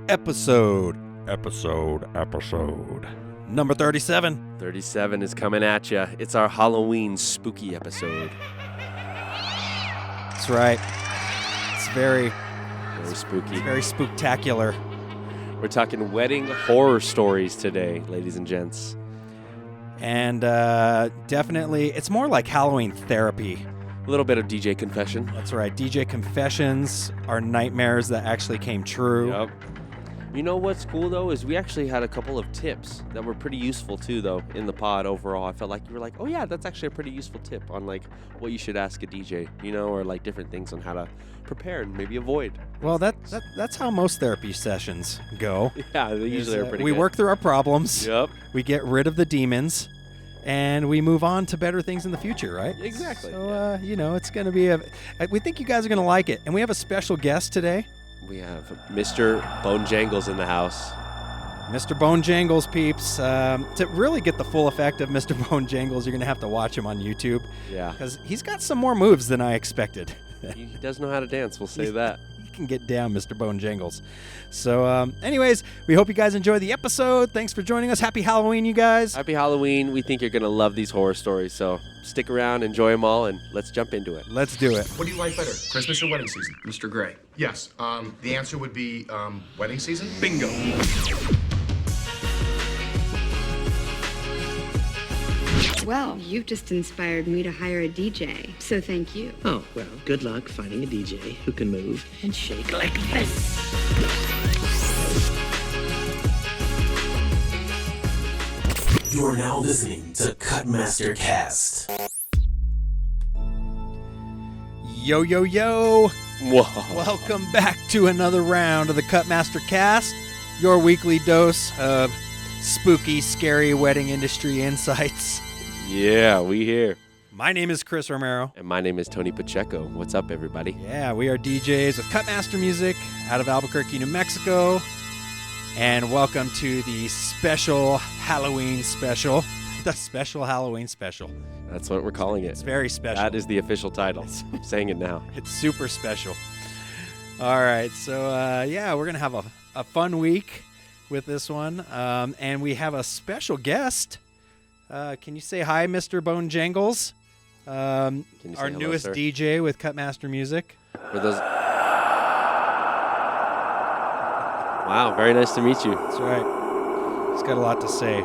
episode number 37. 37 is coming at you. It's our Halloween spooky episode. That's right. It's very spooky. It's very spooktacular. We're talking wedding horror stories today, ladies and gents. And definitely, it's more like Halloween therapy. A little bit of DJ confession. That's right. DJ confessions are nightmares that actually came true. Yep. You know what's cool, though, is we actually had a couple of tips that were pretty useful, too, though, in the pod overall. I felt like you were like, oh, yeah, that's actually a pretty useful tip on, like, what you should ask a DJ, you know, or, like, different things on how to prepare and maybe avoid. Well, that's how most therapy sessions go. Yeah, they usually are pretty We good. work through our problems. Yep. We get rid of the demons. And we move on to better things in the future, right? Exactly. So, you know, it's going to be we think you guys are going to like it. And we have a special guest today. We have Mr. Bone Jangles in the house. Mr. Bone Jangles, peeps. To really get the full effect of Mr. Bone Jangles, you're going to have to watch him on YouTube. Yeah. Because he's got some more moves than I expected. He does know how to dance, we'll say that. He can get down, Mr. Bone Jangles. So, anyways, we hope you guys enjoy the episode. Thanks for joining us. Happy Halloween, you guys. Happy Halloween. We think you're going to love these horror stories, so stick around, enjoy them all, and let's jump into it. Let's do it. What do you like better, Christmas or wedding season? Mr. Gray. Yes. The answer would be wedding season. Bingo. Well, you've just inspired me to hire a DJ, so thank you. Oh, well, good luck finding a DJ who can move and shake like this. You're now listening to Cutmaster Cast. Yo, yo, yo. Whoa. Welcome back to another round of the Cutmaster Cast, your weekly dose of spooky, scary wedding industry insights. Yeah, we here. My name is Chris Romero. And my name is Tony Pacheco. What's up, everybody? Yeah, we are DJs with Cutmaster Music out of Albuquerque, New Mexico. And welcome to the special Halloween special. The special Halloween special. That's what we're calling it. It's very special. That is the official title. I'm saying it now. It's super special. All right, so yeah, we're going to have a fun week with this one. And we have a special guest. Can you say hi, Mr. Bone Jangles? Our hello, newest sir? DJ with Cutmaster Music. For those... Wow, very nice to meet you. That's right. He's got a lot to say.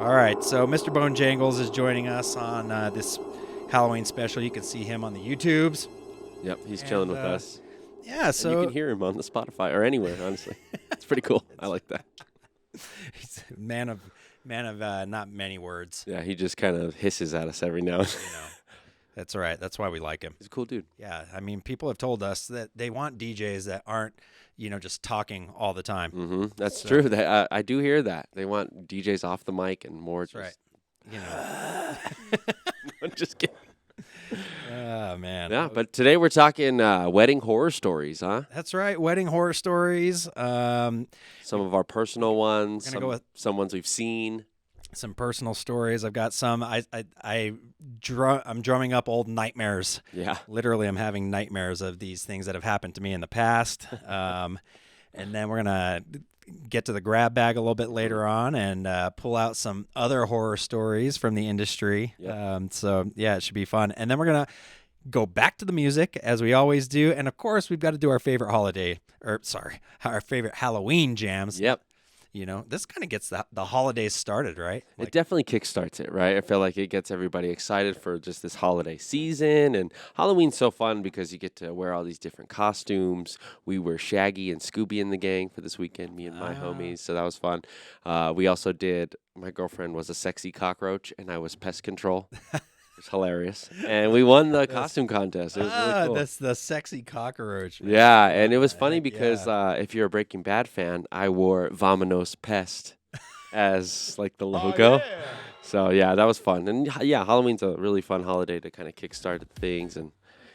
All right, so Mr. Bone Jangles is joining us on this Halloween special. You can see him on the YouTubes. Yep, he's chilling with us. Yeah, so And you can hear him on the Spotify or anywhere, honestly. It's pretty cool. I like that. he's a man of not many words. Yeah, he just kind of hisses at us every now and then. You know, that's right. That's why we like him. He's a cool dude. Yeah, I mean, people have told us that they want DJs that aren't, just talking all the time. Mm-hmm. That's true. I do hear that. They want DJs off the mic and more That's just... right. I'm just kidding. Oh, man. Yeah, but today we're talking wedding horror stories, huh? That's right. Wedding horror stories. Some of our personal ones, We're gonna go with some ones we've seen. some personal stories. I've got some. I'm drumming up old nightmares. Yeah. Literally, I'm having nightmares of these things that have happened to me in the past. And then we're gonna get to the grab bag a little bit later on and pull out some other horror stories from the industry. Yep. So yeah, it should be fun. And then we're gonna go back to the music as we always do. And of course, we've got to do our favorite our favorite Halloween jams. Yep. This kind of gets the holidays started, right? It definitely kickstarts it, right? I feel like it gets everybody excited for just this holiday season. And Halloween's so fun because you get to wear all these different costumes. We were Shaggy and Scooby in the gang for this weekend, me and my homies. So that was fun. We also my girlfriend was a sexy cockroach and I was pest control. It's hilarious. And we won the costume contest. It was really cool. That's the sexy cockroach. Man. Yeah, and it was funny Heck because if you're a Breaking Bad fan, I wore Vamonos Pest as like the logo. Oh, yeah. So yeah, that was fun. And yeah, Halloween's a really fun holiday to kind of kickstart things and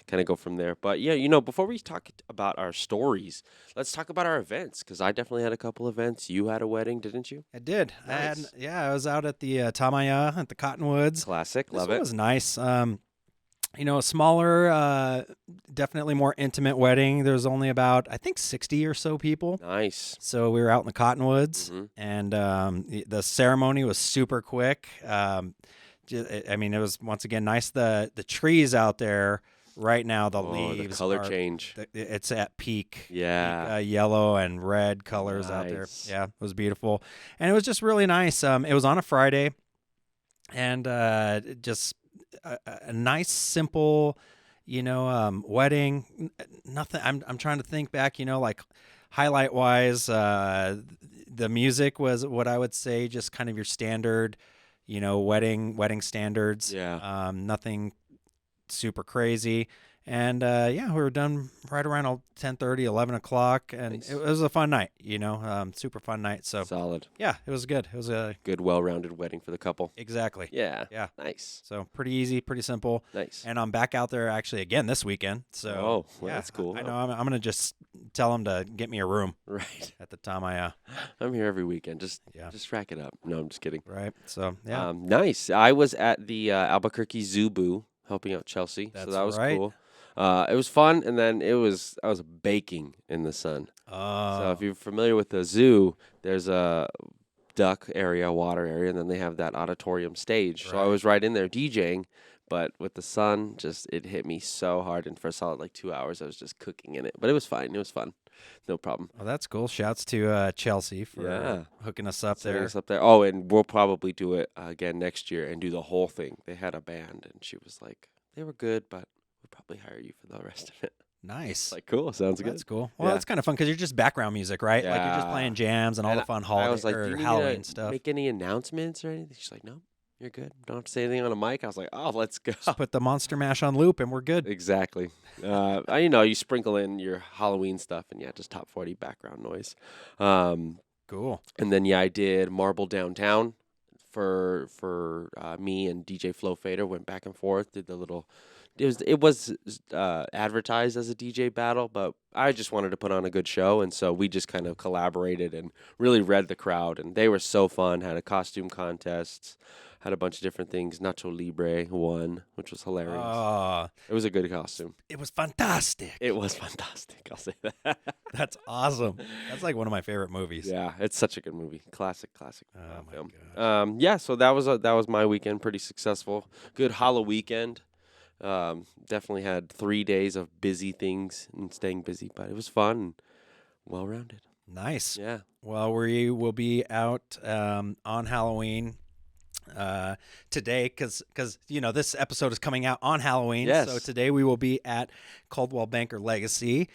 kind of go from there. But yeah, before we talk about our stories, let's talk about our events because I definitely had a couple events. You had a wedding, didn't you? I did. Nice. I was out at the Tamaya at the Cottonwoods. Classic, This love one it. was nice. a smaller, definitely more intimate wedding. There's only about, I think, 60 or so people. Nice. So we were out in the Cottonwoods, Mhm. and the ceremony was super quick. It was, once again, nice. The trees out there right now, the Oh, leaves, the color change. it's at peak. Yeah. Peak, yellow and red colors out there. Nice. Yeah, it was beautiful. And it was just really nice. It was on a Friday, and just a nice, simple, wedding. Nothing. I'm trying to think back. Like highlight wise, the music was what I would say, just kind of your standard, wedding standards. Yeah. Nothing super crazy. And we were done right around 10:30, 11 o'clock, and Nice. it was a fun night. Super fun night. So Solid. yeah, it was good. It was a Good, well-rounded wedding for the couple. exactly. Yeah. Yeah. Nice. So pretty easy, pretty simple. Nice. And I'm back out there actually again this weekend. So Oh, well, that's cool. I know. I'm gonna just tell them to get me a room Right. at the time I I'm here every weekend. Just Yeah. just rack it up. No, I'm just kidding. right. So yeah, Nice. I was at the Albuquerque Zoo Boo helping out Chelsea. That's so that was right. cool. It was fun, and then I was baking in the sun. So if you're familiar with the zoo, there's a duck area, water area, and then they have that auditorium stage. So I Right. was right in there DJing, but with the sun, it hit me so hard, and for a solid 2 hours, I was just cooking in it. But it was fine. It was fun. No problem. well, that's cool. Shouts to Chelsea for Yeah. hooking us up Setting there. us up there. Oh, and we'll probably do it again next year and do the whole thing. They had a band, and she was like, they were good, but we'll probably hire you for the rest of it. Nice. Like, cool. Sounds good. That's cool. Well, Yeah. that's kind of fun because you're just background music, right? Like you're just Yeah. playing jams and all And the fun I holiday was like, or do you need Halloween to stuff. make any announcements or anything? She's like, no, you're good. Don't have to say anything on a mic. I was like, oh, let's go. Just put the Monster Mash on loop and we're good. Exactly. You sprinkle in your Halloween stuff and just top 40 background noise. Cool. And then, I did Marble Downtown for me and DJ Flow Fader. Went back and forth, did the little. It was advertised as a DJ battle, but I just wanted to put on a good show, and so we just kind of collaborated and really read the crowd, and they were so fun. Had a costume contest, had a bunch of different things. Nacho Libre won, which was hilarious. It was a good costume. It was fantastic. It was fantastic. I'll say that. That's awesome. That's like one of my favorite movies. Yeah, it's such a good movie. Classic Oh my film. gosh. So that was my weekend. Pretty successful. Good Halloween weekend. Definitely had 3 days of busy things and staying busy, but it was fun and well rounded. Nice. Yeah. Well, we will be out on Halloween today because this episode is coming out on Halloween. Yes. So today we will be at Coldwell Banker Legacy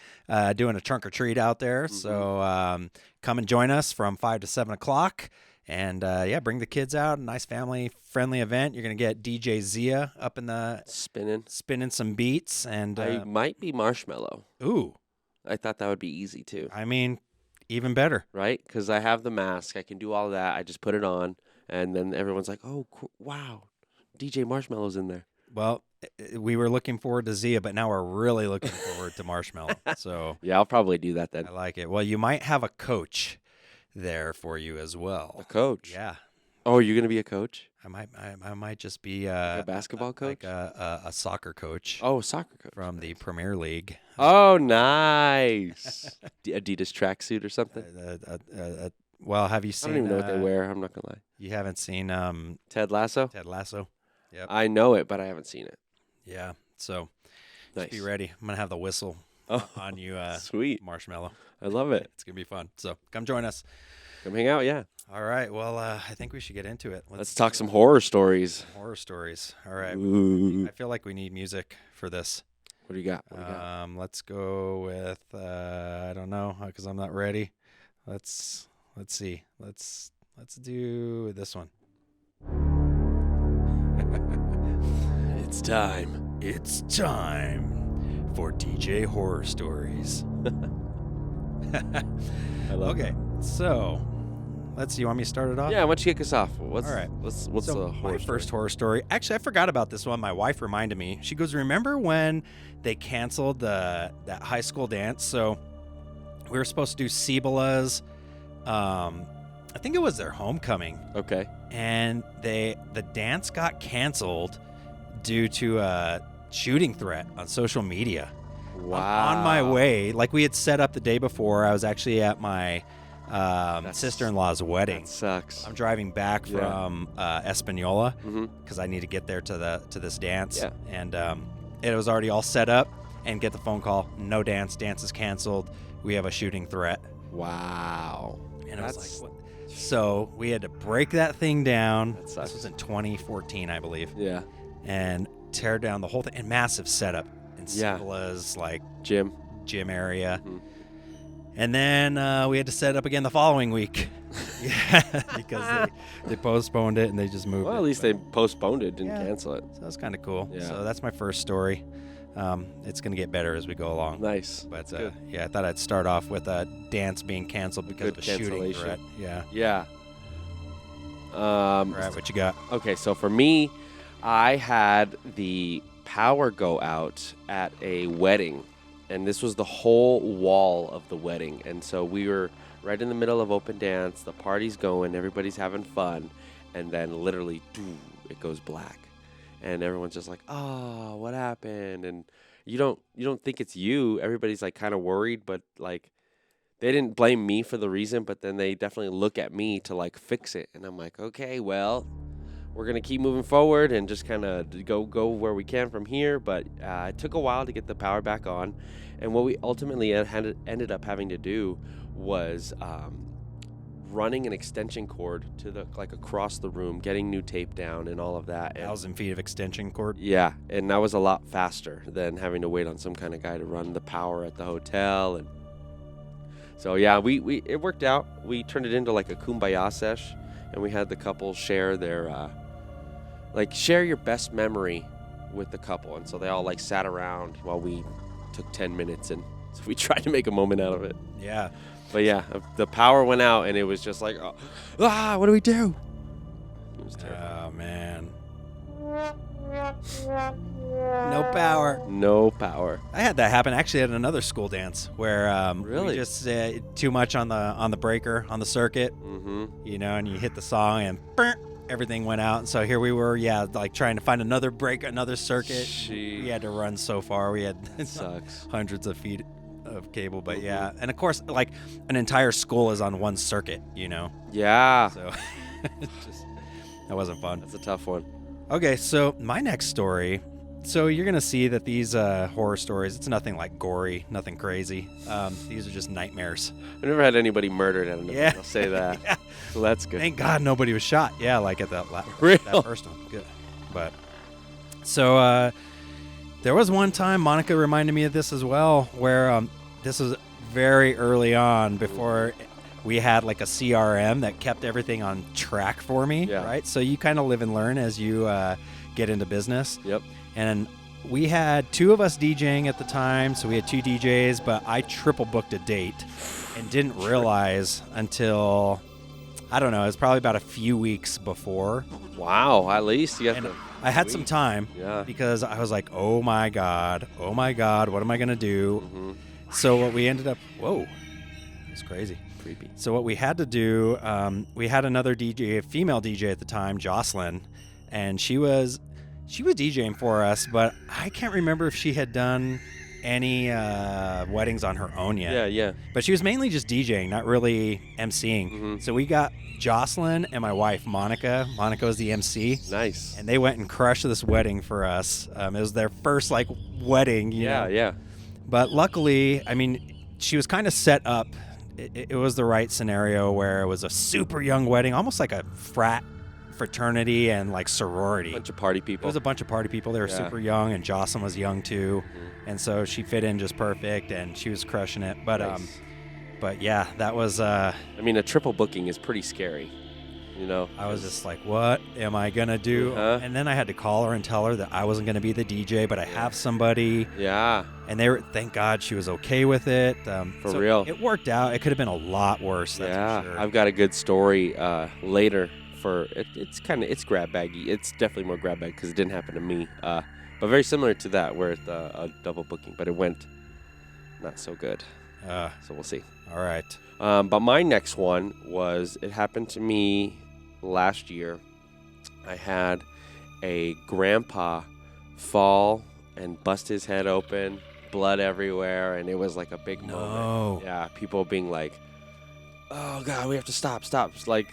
doing a trunk or treat out there. Mm-hmm. So come and join us from 5 to 7 o'clock. And bring the kids out. A nice family-friendly event. You're going to get DJ Zia up in the spinning some beats. And I might be Marshmallow. ooh, I thought that would be easy too. I mean, even better. Right? Because I have the mask. I can do all that. I just put it on. And then everyone's like, oh, wow, DJ Marshmallow's in there. Well, we were looking forward to Zia, but now we're really looking forward to Marshmallow. So Yeah, I'll probably do that then. I like it. Well, you might have a coach there for you as well. A coach. Yeah, Oh, you're going to be a coach? I might just be A basketball coach? like a soccer coach Oh, soccer coach. from the Premier League. Oh, nice. Adidas tracksuit or something? Well, have you I seen? don't even know what they wear. I'm not going to lie. You haven't seen Ted Lasso? Ted Lasso? Yep. I know it, but I haven't seen it. Yeah. So Nice. just be ready. I'm gonna have the whistle Oh, on you, sweet. Marshmallow. I love it. It's gonna be fun. So come join us. Come hang out, yeah. All right. Well, I think we should get into it. Let's talk some horror stories. horror stories. All right. Ooh. I feel like we need music for this. What do you got? What do you got? Let's go with I don't know because I'm not ready. Let's see. Let's do this one. It's time. It's time for DJ Horror Stories. I love Okay, so let's see. You want me to start it off? Yeah, why don't you kick us off? What's, All right. What's So the horror my story? first horror story. Actually, I forgot about this one. My wife reminded me. She goes, "Remember when they canceled that high school dance? So we were supposed to do Cibola's. I think it was their homecoming, Okay. and the dance got canceled due to shooting threat on social media. Wow. On my way, like we had set up the day before. I was actually at my sister-in-law's wedding. That sucks. I'm driving back from Espanola Mm-hmm. because I need to get there to this dance. Yeah. And it was already all set up, and get the phone call, no dance. Dance is canceled. We have a shooting threat. Wow. And I was like, what? So we had to break that thing down. That sucks. This was in 2014, I believe. Yeah. And tear down the whole thing. And massive setup in Yeah. Cibola's like Jim. gym area. Mhm. And then we had to set up again the following week. Yeah, because they postponed it and they just moved Well, it. at least But- they postponed it, didn't Yeah. cancel it. So that's kind of cool. Yeah. So that's my first story. It's going to get better as we go along. Nice. But Good. yeah, I thought I'd start off with a dance being canceled because Good of a shooting cancellation. threat. Yeah. Yeah. All right, what you got? Okay, so for me, I had the power go out at a wedding, and this was the whole wall of the wedding. And so we were right in the middle of open dance, the party's going, everybody's having fun, and then literally, it goes black. And everyone's just like, "Oh, what happened?" And you don't think it's you. Everybody's like kind of worried, but like they didn't blame me for the reason, but then they definitely look at me to like fix it. And I'm like, "Okay, well, we're going to keep moving forward and just kind of go where we can from here." But it took a while to get the power back on. And what we ultimately ended up having to do was running an extension cord to the like across the room, getting new tape down and all of that. And 1,000 feet of extension cord. yeah, and that was a lot faster than having to wait on some kind of guy to run the power at the hotel. And so yeah, we it worked out. We turned it into like a kumbaya sesh, and we had the couple share their share your best memory with the couple. And so they all like sat around while we took 10 minutes, and so we tried to make a moment out of it. Yeah. But yeah, the power went out, and it was just like, what do we do? It was terrible. Oh, man. No power. No power. I had that happen actually at another school dance where Really? we just too much on the breaker on the circuit, Mm-hmm. you know, and you hit the song and everything went out. And so here we were, like trying to find another break, another circuit. We had to run so far. We had Sucks. hundreds of feet of cable, but yeah. And of course, like an entire school is on one circuit, you know. Yeah. So that wasn't fun. That's a tough one. Okay, so my next story. So you're gonna see that these horror stories, it's nothing like gory, nothing crazy. These are just nightmares. I've never had anybody murdered at an event. Yeah. I'll say that. Yeah. So that's good. Thank God nobody was shot. Yeah, like at that Real? that first one. Good. But so there was one time, Monica reminded me of this as well, where this was very early on before we had like a CRM that kept everything on track for me, Yeah. right? So you kind of live and learn as you get into business. Yep. And we had two of us DJing at the time, so we had two DJs, but I triple booked a date and didn't realize until, I don't know, it was probably about a few weeks before. Wow. At least you got And the. I had some time Yeah. because I was like, oh my God, what am I going to do? Mm-hmm. So what we ended up, whoa, it's crazy. Creepy. So what we had to do, we had another DJ, a female DJ at the time, Jocelyn, and she was DJing for us, but I can't remember if she had done any weddings on her own yet. Yeah. Yeah. But she was mainly just DJing, not really MCing. Mhm. So we got Jocelyn and my wife, Monica. Monica was the MC. Nice. And they went and crushed this wedding for us. It was their first like wedding, you know. Yeah. But luckily, I mean, she was kind of set up. It was the right scenario where it was a super young wedding, almost like a fraternity and like sorority. Bunch of party It people. was a bunch of party people. They were Yeah. super young, and Jocelyn was young too, and so she fit in just perfect, and she was crushing it. But Nice. but yeah, that was. I mean, a triple booking is pretty scary. You know. I was just like, what am I gonna do? Uh-huh. And then I had to call her and tell her that I wasn't gonna be the DJ, but I have somebody. Yeah. And thank God she was okay with it. For so real. It worked out. It could have been a lot worse. That's Yeah. for sure. I've got a good story later for it. It's grab baggy. It's definitely more grab bag because it didn't happen to me. But very similar to that, where it's a double booking, but it went not so good. So we'll see. All right. But my next one it happened to me last year. I had a grandpa fall and bust his head open, blood everywhere, and it was like a big moment. Yeah, people being like, "Oh God, we have to stop!" Like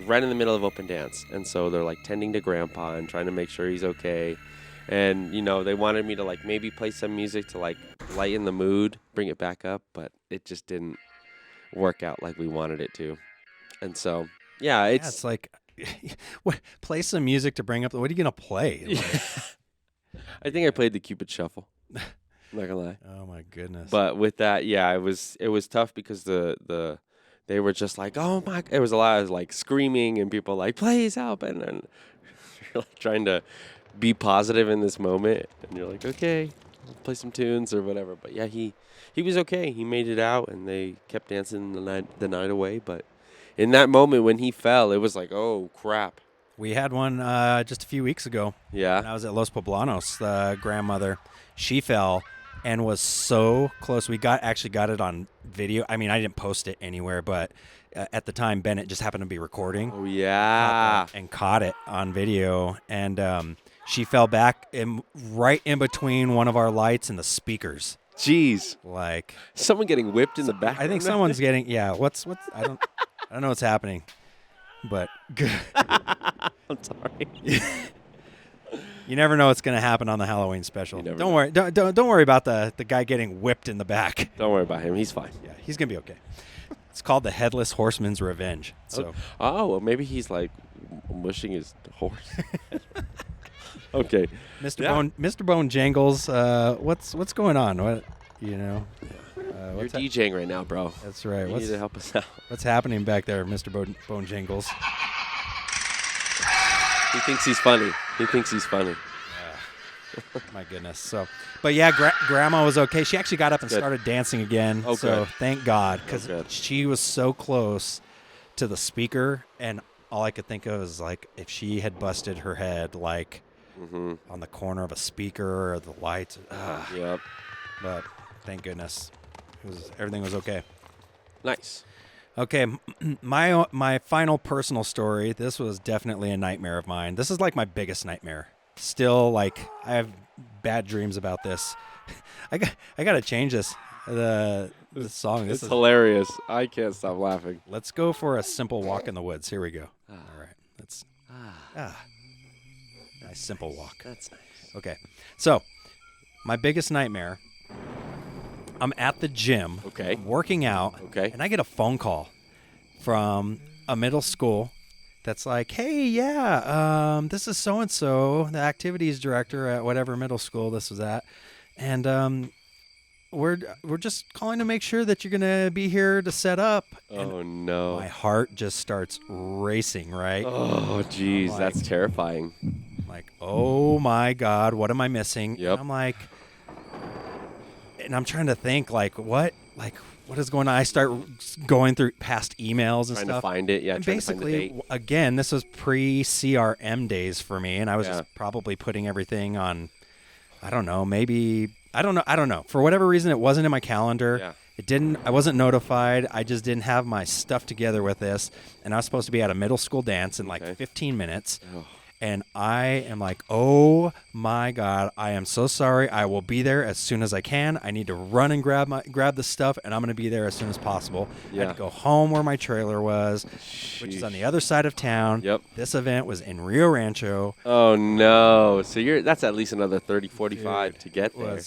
right in the middle of open dance, and so they're like tending to Grandpa and trying to make sure he's okay. And they wanted me to like maybe play some music to like lighten the mood, bring it back up, but it just didn't work out like we wanted it to. And so, yeah, it's like, play some music to bring up. What are you gonna play? Like, I think I played the Cupid Shuffle. I'm not gonna lie. oh my goodness! But with that, yeah, it was tough because they were just like, oh my, it was a lot of like screaming and people like, please help, and then you're like trying to be positive in this moment, and you're like, okay, I'll play some tunes or whatever. But yeah, he was okay. He made it out, and they kept dancing the night away. But in that moment when he fell, it was like, oh crap. We had one just a few weeks ago. Yeah. When I was at Los Poblanos. The grandmother, she fell and was so close. We actually got it on video. I mean, I didn't post it anywhere, but at the time, Bennett just happened to be recording. Oh yeah. And caught it on video, and she fell back right in between one of our lights and the speakers. Jeez. Like someone getting whipped in the back. I think someone's getting. Yeah. What's? I don't know what's happening, but I'm sorry. You never know what's going to happen on the Halloween special. Don't worry. Don't worry about the guy getting whipped in the back. Don't worry about him. He's fine. Yeah, he's going to be okay. It's called the Headless Horseman's Revenge. So. Oh, well, maybe he's like mushing his horse. Okay. Mr. Bone Jangles, what's going on? What You're DJing right now, bro. That's right. You need to help us out. What's happening back there, Mr. Bone Jangles? He thinks he's funny. My goodness. So, but yeah, Grandma was okay. She actually got up and started dancing again. Oh, so good. Thank God, because good. she was so close to the speaker, and all I could think of is like if she had busted her head like on the corner of a speaker or the lights. Yep. But thank goodness, everything was okay. Nice. Okay, my final personal story. This was definitely a nightmare of mine. This is like my biggest nightmare. Still, like I have bad dreams about this. I got to change this. The song. This is hilarious. I can't stop laughing. Let's go for a simple walk in the woods. Here we go. All right. Let's. Nice simple walk. That's nice. Okay. So, my biggest nightmare. I'm at the gym. Okay. Working out. Okay. And I get a phone call from a middle school that's like, hey, yeah, this is so-and-so, the activities director at whatever middle school this was at. And we're just calling to make sure that you're going to be here to set up. Oh, and no. my heart just starts racing, right? Oh, geez. Like, that's terrifying. I'm like, oh, my God, what am I missing? Yep. And I'm like, and I'm trying to think, like, what is going on? I start going through past emails and trying stuff. to find it, yeah. And trying to find the basically, date. again, this was pre-CRM days for me, and I was just probably putting everything on. I don't know. Maybe I don't know. For whatever reason, it wasn't in my calendar. Yeah. It didn't. I wasn't notified. I just didn't have my stuff together with this, and I was supposed to be at a middle school dance in like 15 minutes. Oh. And I am like, oh my God, I am so sorry. I will be there as soon as I can. I need to run and grab the stuff, and I'm going to be there as soon as possible. I had to go home where my trailer was, which is on the other side of town. Yep. This event was in Rio Rancho. Oh, no. So that's at least another 30, 45 to get there.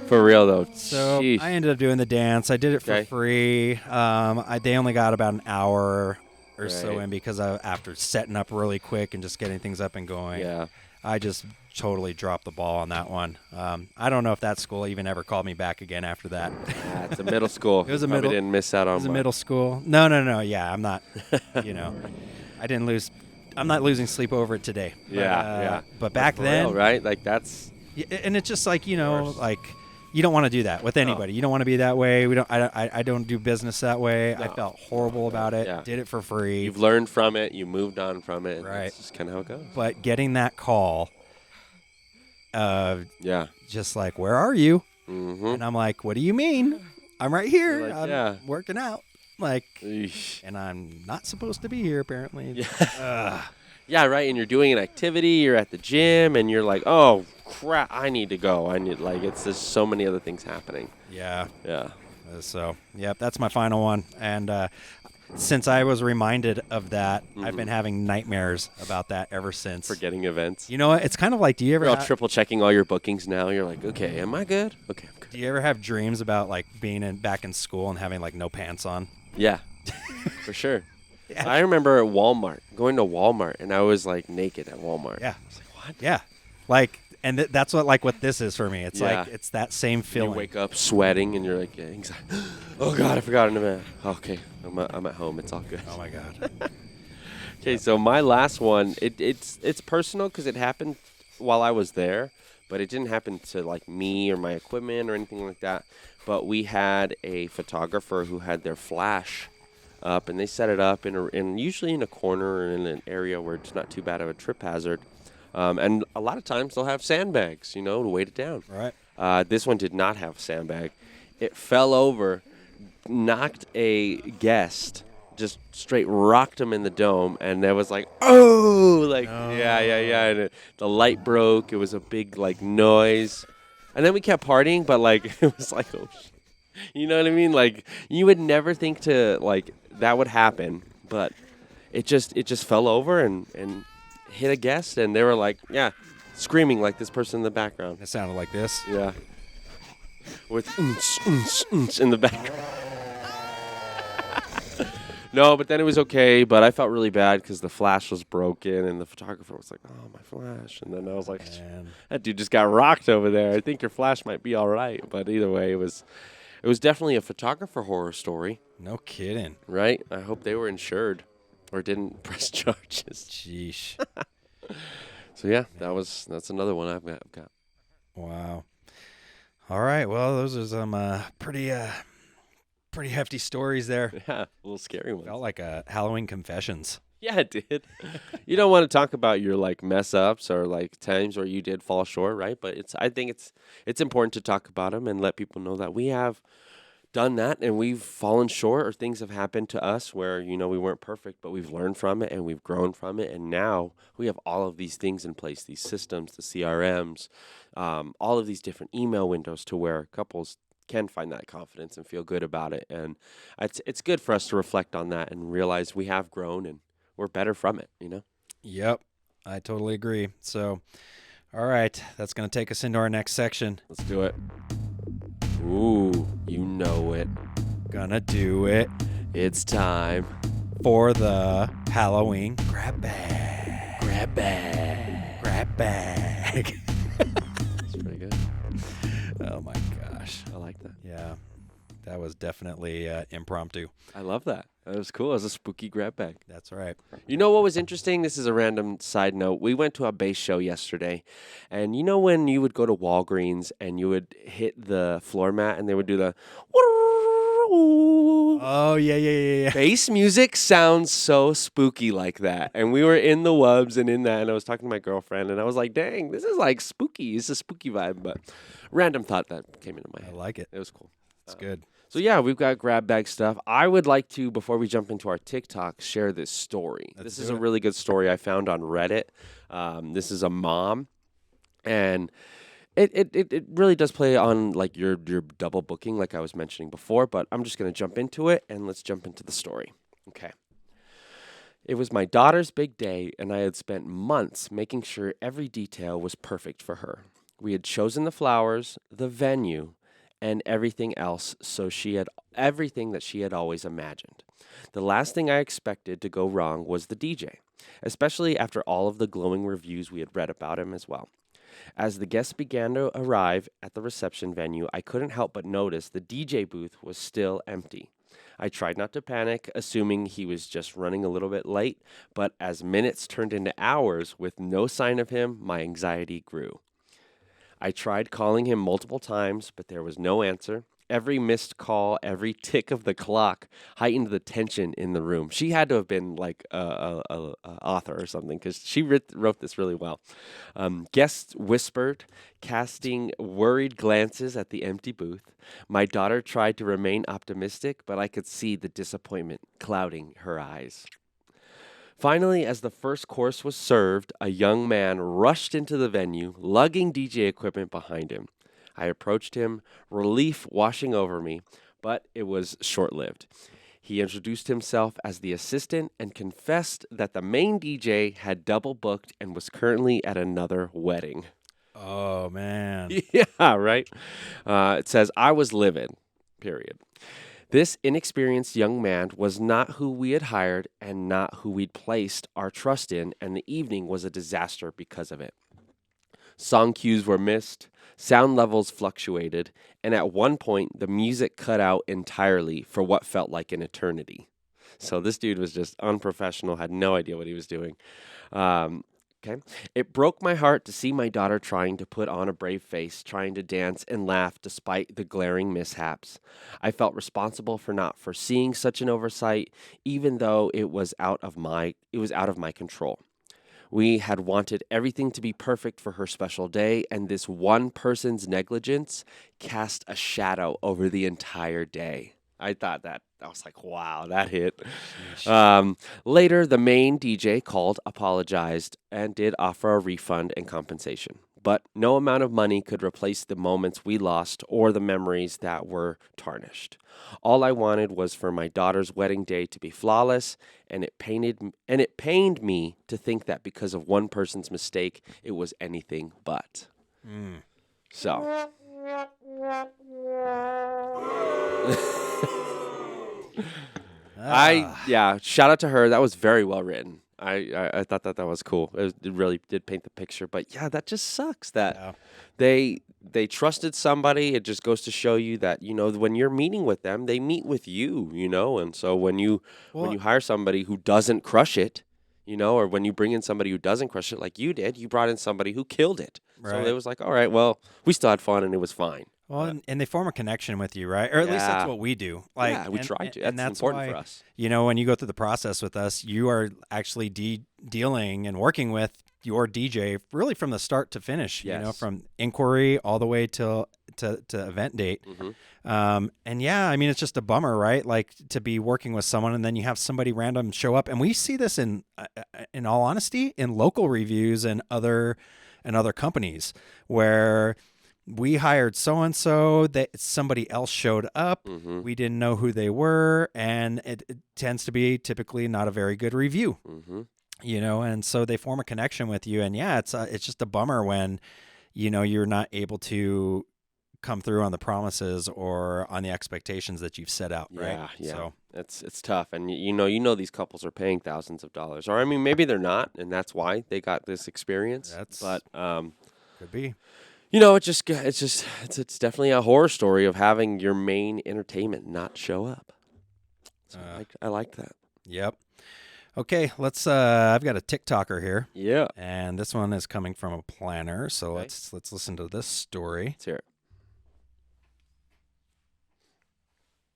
For real, though. So Sheesh. I ended up doing the dance. I did it for free. They only got about an hour or so in because after setting up really quick and just getting things up and going. Yeah. I just totally dropped the ball on that one. I don't know if that school even ever called me back again after that. Yeah, it's a middle school. It was a Probably middle. didn't miss out on It was a middle school. No. Yeah, I'm not. I didn't lose. I'm not losing sleep over it today. Yeah. But back then, real, right? Like that's. And it's just like like. You don't want to do that with anybody. You don't want to be that way. I don't do business that way. No. I felt horrible about it. Yeah. Did it for free. You've learned from it. You moved on from it. Right. That's just kind of how it goes. But getting that call, yeah, just like, where are you? Mm-hmm. And I'm like, what do you mean? I'm right here. Like, I'm working out. Like, Eesh. and I'm not supposed to be here apparently. Yeah. Yeah, right. And you're doing an activity, you're at the gym, and you're like, oh, crap, I need to go. It's just so many other things happening. Yeah. Yeah. So, yep, that's my final one. And since I was reminded of that, I've been having nightmares about that ever since. Forgetting events. You know what? It's kind of like, do you ever You're all triple checking all your bookings now. You're like, okay, am I good? Okay, I'm good. do you ever have dreams about like being back in school and having like no pants on? Yeah, for sure. Yeah. I remember at Walmart, going to Walmart, and I was like naked at Walmart. Yeah. I was like, what? Yeah. Like, and that's what this is for me. It's Yeah. like, it's that same feeling. You wake up sweating, and you're like, yeah, anxiety. Oh God, I forgot in a minute. Okay, I'm at home. It's all good. Oh my God. Okay, so my last one, it's personal because it happened while I was there, but it didn't happen to like me or my equipment or anything like that. But we had a photographer who had their flash up, and they set it up in usually in a corner or in an area where it's not too bad of a trip hazard. And a lot of times they'll have sandbags, to weight it down. Right. This one did not have a sandbag. It fell over, knocked a guest, just straight rocked him in the dome, and it was like, oh, like, yeah. And the light broke. It was a big, like, noise. And then we kept partying, but, like, it was like, oh, shit. You know what I mean? Like, you would never think that would happen, but it just fell over and hit a guest, and they were like, yeah, screaming like this person in the background. It sounded like this. Yeah. With in the background. No, but then it was okay, but I felt really bad because the flash was broken, and the photographer was like, oh, my flash. And then I was like, Man. that dude just got rocked over there. I think your flash might be all right. But either way, it was definitely a photographer horror story, No kidding. right? I hope they were insured or didn't press charges. Sheesh. So, yeah, that's another one I've got. Wow. All right. Well, those are some pretty hefty stories there. Yeah, a little scary one. Felt like a Halloween confessions. Yeah, it did. You don't want to talk about your like mess ups or like times where you did fall short, right? But I think it's important to talk about them and let people know that we have done that and we've fallen short, or things have happened to us where we weren't perfect, but we've learned from it and we've grown from it, and now we have all of these things in place, these systems, the CRMs, all of these different email windows to where couples can find that confidence and feel good about it. And it's good for us to reflect on that and realize we have grown and we're better from it, Yep. I totally agree. So, all right. That's going to take us into our next section. Let's do it. Ooh, you know it. Gonna do it It's time. for the Halloween grab bag. Grab bag. Grab bag. That's pretty good. Oh my gosh. I like that. Yeah. That was definitely impromptu. I love that. That was cool. It was a spooky grab bag. That's right. You know what was interesting? This is a random side note. We went to a bass show yesterday, and you know when you would go to Walgreens and you would hit the floor mat and they would do the Oh, yeah. bass music sounds so spooky like that. And we were in the Wubs and in that, and I was talking to my girlfriend, and I was like, dang, this is like spooky. It's a spooky vibe, but random thought that came into my I head. like it. It was cool. It's good. So, yeah, we've got grab bag stuff. I would like to, before we jump into our TikTok, share this story. Let's This do is a it. really good story I found on Reddit. This is a mom, and it really does play on, like, your double booking, like I was mentioning before, but I'm just going to jump into it, and let's jump into the story. Okay. It was my daughter's big day, and I had spent months making sure every detail was perfect for her. We had chosen the flowers, the venue, and everything else, so she had everything that she had always imagined. The last thing I expected to go wrong was the DJ, especially after all of the glowing reviews we had read about him as well. As the guests began to arrive at the reception venue, I couldn't help but notice the DJ booth was still empty. I tried not to panic, assuming he was just running a little bit late, but as minutes turned into hours with no sign of him, my anxiety grew. I tried calling him multiple times, but there was no answer. Every missed call, every tick of the clock heightened the tension in the room. She had to have been like a author or something, because she wrote this really well. Guests whispered, casting worried glances at the empty booth. My daughter tried to remain optimistic, but I could see the disappointment clouding her eyes. Finally, as the first course was served, a young man rushed into the venue, lugging DJ equipment behind him. I approached him, relief washing over me, but it was short-lived. He introduced himself as the assistant and confessed that the main DJ had double booked and was currently at another wedding. Oh, man. Yeah, right? It says, I was livid, period. This inexperienced young man was not who we had hired and not who we'd placed our trust in, and the evening was a disaster because of it. Song cues were missed, sound levels fluctuated, and at one point, the music cut out entirely for what felt like an eternity. So this dude was just unprofessional, had no idea what he was doing. Okay. It broke my heart to see my daughter trying to put on a brave face, trying to dance and laugh despite the glaring mishaps. I felt responsible for not foreseeing such an oversight, even though it was out of my control. We had wanted everything to be perfect for her special day, and this one person's negligence cast a shadow over the entire day. I thought that. I was like, wow, that hit. Later, the main DJ called, apologized, and did offer a refund and compensation. But no amount of money could replace the moments we lost or the memories that were tarnished. All I wanted was for my daughter's wedding day to be flawless, and it pained me to think that because of one person's mistake, it was anything but. So. Shout out to her. That was very well written. I thought that was cool. It really did paint the picture. But yeah, that just sucks that they trusted somebody. It just goes to show you that, when you're meeting with them, they meet with you, and so when you hire somebody who doesn't crush it, or when you bring in somebody who doesn't crush it like you did, you brought in somebody who killed it. Right. So it was like, all right, well, we still had fun and it was fine. Well, and they form a connection with you, right? Or at least that's what we do. We try to. That's important why, for us. When you go through the process with us, you are actually dealing and working with your DJ really from the start to finish. Yes. From inquiry all the way to event date. Mm-hmm. And yeah, I mean, it's just a bummer, right? Like to be working with someone and then you have somebody random show up, and we see this in all honesty in local reviews and other companies where we hired so-and-so, that somebody else showed up. Mm-hmm. We didn't know who they were, and it tends to be typically not a very good review. Mm-hmm. And so they form a connection with you, and yeah, it's just a bummer when, you're not able to come through on the promises or on the expectations that you've set out, right? Yeah. So it's tough, and these couples are paying thousands of dollars, or I mean, maybe they're not, and that's why they got this experience. But could be. It's definitely a horror story of having your main entertainment not show up. So I like that. Yep. Okay, let's. I've got a TikToker here. Yeah. And this one is coming from a planner. So let's listen to this story. Let's hear it.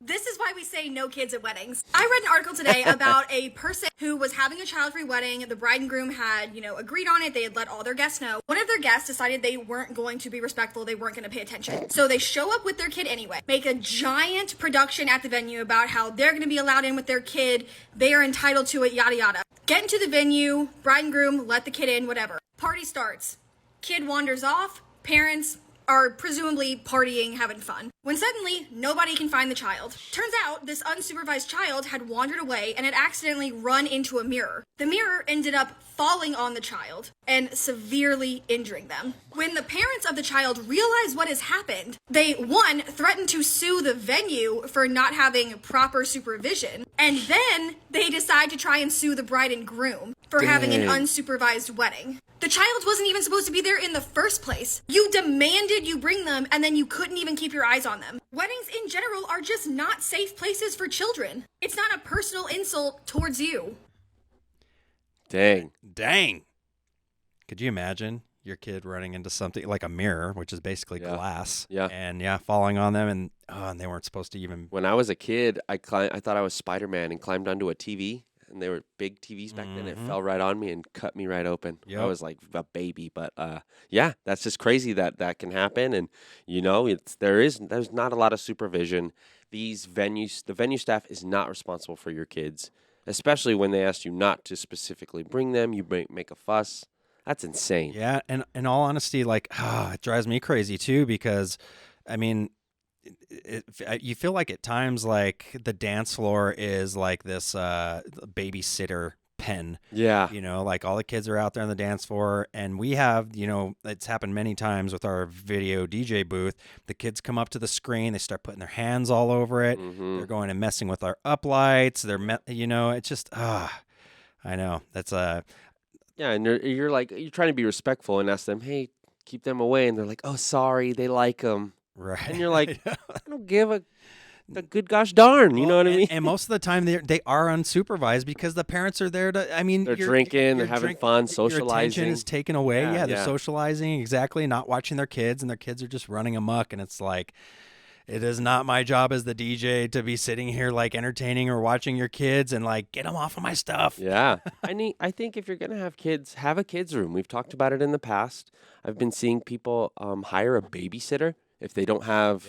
This is why we say no kids at weddings. I read an article today about a person who was having a child-free wedding. The bride and groom had, agreed on it. They had let all their guests know. One of their guests decided they weren't going to be respectful. They weren't going to pay attention. So they show up with their kid anyway. Make a giant production at the venue about how they're going to be allowed in with their kid. They are entitled to it, yada, yada. Get into the venue, bride and groom, let the kid in, whatever. Party starts. Kid wanders off. Parents are presumably partying, having fun, when suddenly nobody can find the child. Turns out this unsupervised child had wandered away and had accidentally run into a mirror. The mirror ended up falling on the child and severely injuring them. When the parents of the child realize what has happened, they, one, threaten to sue the venue for not having proper supervision, and then they decide to try and sue the bride and groom for having an unsupervised wedding. The child wasn't even supposed to be there in the first place. You demanded you bring them, and then you couldn't even keep your eyes on them. Weddings in general are just not safe places for children. It's not a personal insult towards you. Dang. Could you imagine your kid running into something like a mirror, which is basically glass, and falling on them, and they weren't supposed to even... When I was a kid, I thought I was Spider-Man and climbed onto a TV. And they were big TVs back then. It fell right on me and cut me right open. Yep. I was like a baby, but that's just crazy that can happen. And there's not a lot of supervision. The venue staff is not responsible for your kids. especially when they asked you not to specifically bring them. You make a fuss. That's insane. Yeah, and in all honesty, like, it drives me crazy too because, I mean, you feel like at times like the dance floor is like this babysitter pen. Yeah. Like all the kids are out there on the dance floor, and we have, it's happened many times with our video DJ booth. The kids come up to the screen, they start putting their hands all over it. Mm-hmm. They're going and messing with our uplights. It's just, I know that's Yeah, and you're trying to be respectful and ask them, hey, keep them away, and they're like, oh, sorry, they like them. right. And you're like, I don't give a good gosh darn. You know what I mean? And most of the time they are unsupervised because the parents are there to. I mean, They're drinking, they're having fun, Your attention socializing. is taken away. Yeah, They're yeah. socializing, exactly, not watching their kids, and their kids are just running amok. And it's like, it is not my job as the DJ to be sitting here like entertaining or watching your kids and like get them off of my stuff. Yeah. I think if you're going to have kids, have a kids room. We've talked about it in the past. I've been seeing people hire a babysitter if they don't have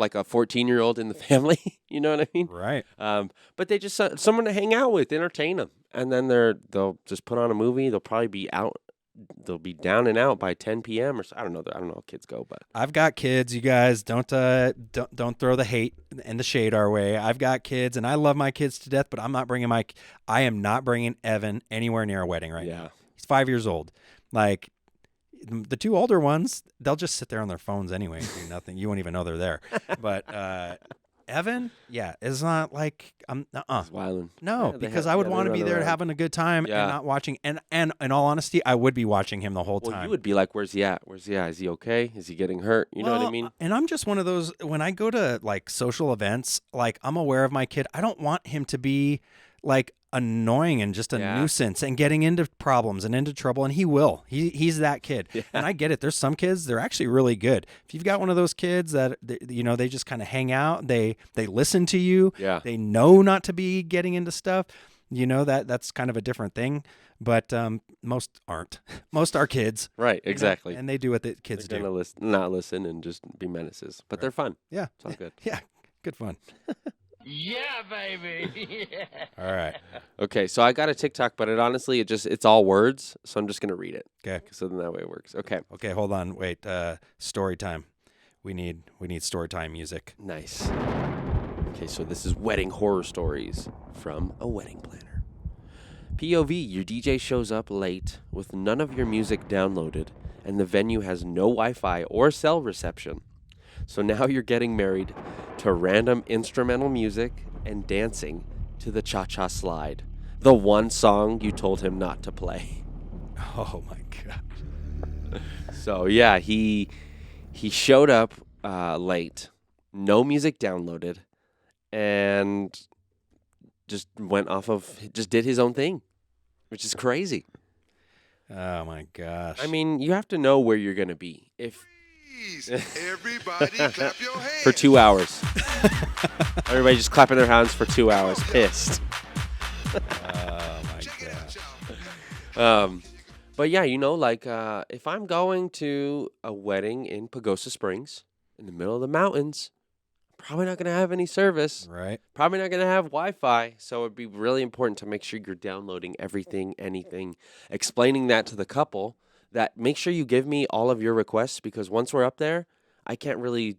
like a 14-year-old in the family. You know what I mean? Right. But they just someone to hang out with, entertain them. And then they'll just put on a movie. They'll probably be out. They'll be down and out by 10 p.m. or so. I don't know how kids go, but I've got kids. You guys don't throw the hate and the shade our way. I've got kids, and I love my kids to death. But I am not bringing Evan anywhere near a wedding right now. He's 5 years old. Like the two older ones, they'll just sit there on their phones anyway and do nothing. You won't even know they're there. But Evan, is not like He's wilding. No, Yeah, because I would want to be there having a good time and not watching. And in all honesty, I would be watching him the whole Well, time. you would be like, "Where's he at? Where's he at? Is he okay? Is he getting hurt?" You know what I mean? And I'm just one of those, when I go to like social events, like I'm aware of my kid. I don't want him to be like annoying and just a nuisance and getting into problems and into trouble. And he will. He's that kid. Yeah. And I get it. There's some kids, they're actually really good. If you've got one of those kids that, they just kind of hang out, they listen to you. Yeah. They know not to be getting into stuff. That's kind of a different thing. But most aren't. Most are kids. Right, exactly. And they do what the kids They're do. Gonna not listen and just be menaces. But they're fun. Yeah. It's all good. Yeah. Good fun. Yeah, baby. All right. Okay, so I got a TikTok, but it's all words, so I'm just gonna read it. Okay. So then that way it works. Okay. Okay, hold on. Wait. Story time. We need story time music. Nice. Okay, so this is wedding horror stories from a wedding planner. POV, your DJ shows up late with none of your music downloaded, and the venue has no Wi-Fi or cell reception. So now you're getting married to random instrumental music and dancing to the cha-cha slide, the one song you told him not to play. Oh my god. So yeah, he showed up late, no music downloaded, and just did his own thing, which is crazy. Oh my gosh. I mean, you have to know where you're going to be. Everybody clap your hands. For 2 hours. Everybody just clapping their hands for 2 hours, pissed. Oh my Check it out, gosh. y'all. But yeah, if I'm going to a wedding in Pagosa Springs, in the middle of the mountains, probably not going to have any service. Right. Probably not going to have Wi-Fi. So it'd be really important to make sure you're downloading everything, anything, explaining that to the couple, that make sure you give me all of your requests, because once we're up there, I can't really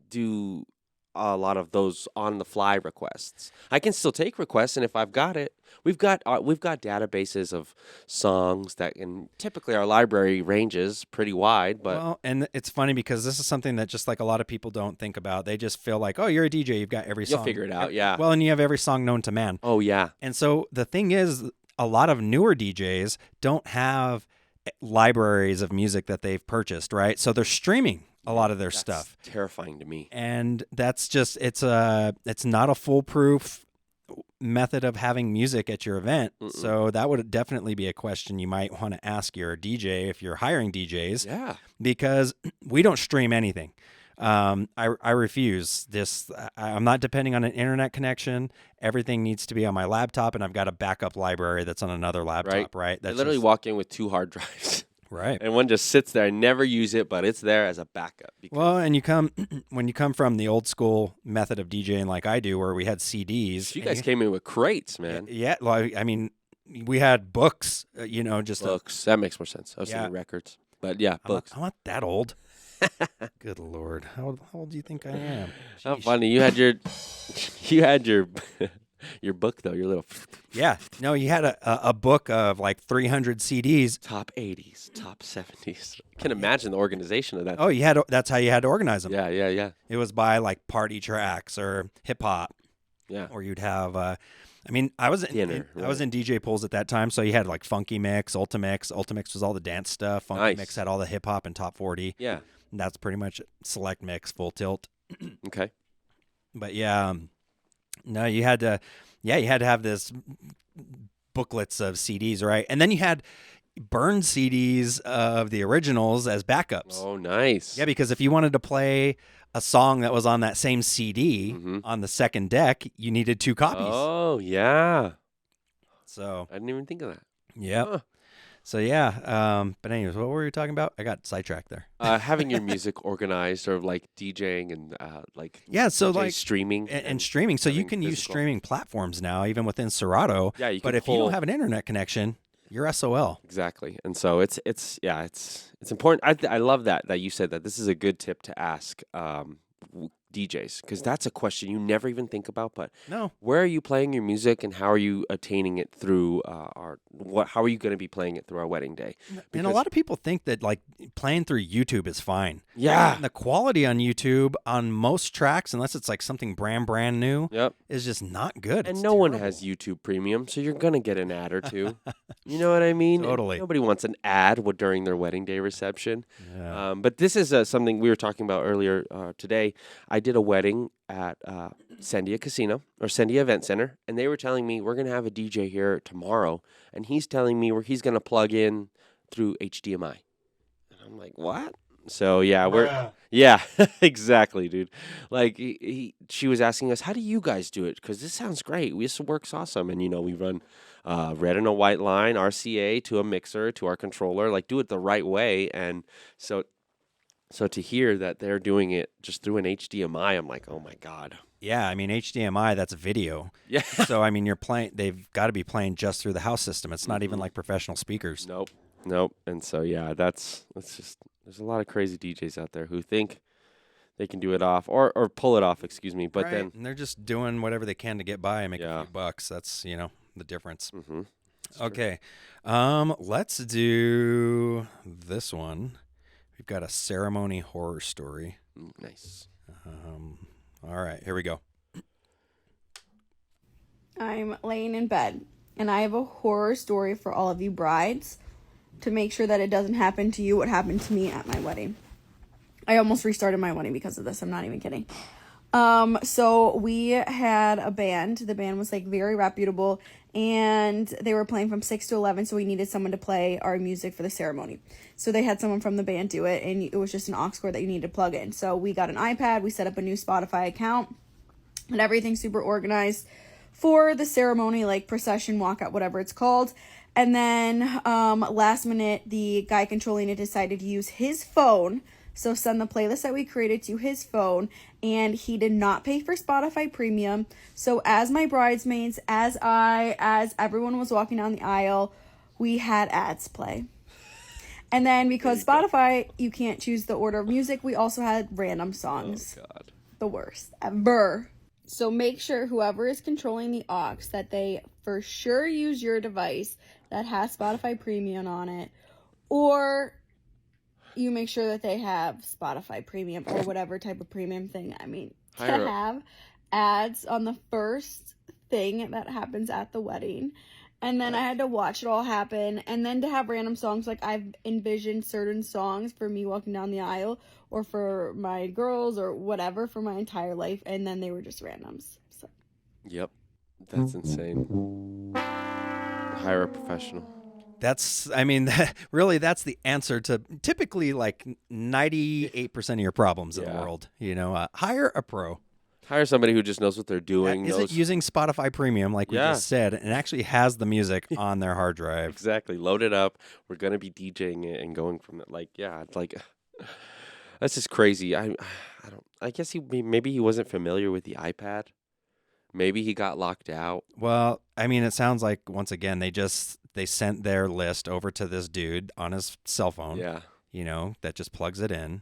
do a lot of those on-the-fly requests. I can still take requests, and if I've got it, we've got databases of songs that, and typically our library ranges pretty wide. But well, and it's funny because this is something that just like a lot of people don't think about. They just feel like, oh, you're a DJ, you've got every song. You'll figure it out, yeah. Well, and you have every song known to man. Oh yeah. And so the thing is, a lot of newer DJs don't have libraries of music that they've purchased, right? So they're streaming a lot of their stuff. Terrifying to me. And that's just it's not a foolproof method of having music at your event. Mm-mm. So that would definitely be a question you might want to ask your DJ if you're hiring DJs. Yeah. Because we don't stream anything. I refuse this. I'm not depending on an internet connection. Everything needs to be on my laptop, and I've got a backup library that's on another laptop, right? I That's literally walk in with 2 hard drives. Right. And one just sits there. I never use it, but it's there as a backup. Well, and when you come from the old school method of DJing like I do, where we had CDs. You guys came in with crates, man. Yeah. Well, I mean, we had books, just Books. That makes more sense. I was Yeah. thinking records. But yeah, books. I'm not that old. Good Lord. How old do you think I am? How Sheesh. funny. You had your your book, though, your little Yeah. No, you had a book of like 300 CDs. top 80s, top 70s. I can imagine the organization of that. Oh, that's how you had to organize them. Yeah. It was by like party tracks or hip hop, Yeah. or you'd have. I was Dinner, I was in DJ pools at that time, so you had like Funky Mix, Ultimix. Ultimix was all the dance stuff. Funky Nice. Mix had all the hip hop and top 40. Yeah. And that's pretty much it. Select Mix, Full Tilt. Okay. But yeah, no, you had to have this booklets of CDs, right? And then you had burned CDs of the originals as backups. Oh, nice. Yeah, because if you wanted to play a song that was on that same CD Mhm. on the second deck, you needed 2 copies. Oh, yeah. So, I didn't even think of that. yeah. Huh. So, yeah. But anyways, what were you talking about? I got sidetracked there. Having your music organized or like DJing and Yeah, so DJ like streaming and streaming. So you having can use physical. streaming platforms now, even within Serato. Yeah, you But can if you don't pull- have an internet connection, you're SOL. Exactly. And so it's important. I love that you said that. This is a good tip to ask DJs, because that's a question you never even think about. But No. where are you playing your music, and how are you attaining it through how are you going to be playing it through our wedding day? And a Because- lot of people think that like playing through YouTube is fine. Yeah. And the quality on YouTube on most tracks, unless it's like something brand new, Yep. is just not good. And It's no one terrible. has YouTube Premium, so you're gonna get an ad or two. You know what I mean? And Totally. nobody wants an ad during their wedding day reception. Yeah. But this is something we were talking about earlier today. I did a wedding at Sandia Casino or Sandia Event Center, and they were telling me we're gonna have a DJ here tomorrow, and he's telling me where he's gonna plug in through HDMI. And I'm like, what? So yeah, exactly, dude. Like she was asking us, how do you guys do it? Because this sounds great. This works awesome. And we run red and a white line, RCA to a mixer to our controller. Like do it the right way. And so to hear that they're doing it just through an HDMI, I'm like, oh my god. Yeah, I mean HDMI, that's video. Yeah. So I mean they've got to be playing just through the house system. It's not even like professional speakers. Nope. And so yeah, that's just there's a lot of crazy DJs out there who think they can do it off or pull it off, excuse me. But Right, then and they're just doing whatever they can to get by and make Yeah. a few bucks. That's the difference. mm-hmm. Okay. Let's do this one. We've got a ceremony horror story. Nice. All right, here we go. I'm laying in bed, and I have a horror story for all of you brides to make sure that it doesn't happen to you what happened to me at my wedding. I almost restarted my wedding because of this. I'm not even kidding. So we had a band. The band was like very reputable, and they were playing from 6 to 11, so we needed someone to play our music for the ceremony. So they had someone from the band do it, and it was just an aux cord that you needed to plug in. So we got an iPad, we set up a new Spotify account, and everything's super organized for the ceremony, like procession, walkout, whatever it's called. And then last minute, the guy controlling it decided to use his phone. So send the playlist that we created to his phone, and he did not pay for Spotify Premium. So as my bridesmaids, as everyone was walking down the aisle, we had ads play. And then because Spotify, you can't choose the order of music, we also had random songs. Oh god. The worst ever. So make sure whoever is controlling the aux that they for sure use your device that has Spotify Premium on it, or you make sure that they have Spotify Premium or whatever type of premium thing. I mean, to have ads on the first thing that happens at the wedding. And then I had to watch it all happen. And then to have random songs, like I've envisioned certain songs for me walking down the aisle or for my girls or whatever for my entire life. And then they were just randoms. So. Yep. That's insane. Hire a professional. Really, that's the answer to typically like 98% of your problems in the Yeah. world. Hire a pro. Hire somebody who just knows what they're That doing. isn't using Spotify Premium like we Yeah. just said, and actually has the music on their hard drive. Exactly. Load it up. We're gonna be DJing it and going from it. Like, yeah, it's like that's just crazy. I don't. I guess maybe he wasn't familiar with the iPad. Maybe he got locked out. Well, I mean, it sounds like once again they sent their list over to this dude on his cell phone. Yeah. That just plugs it in,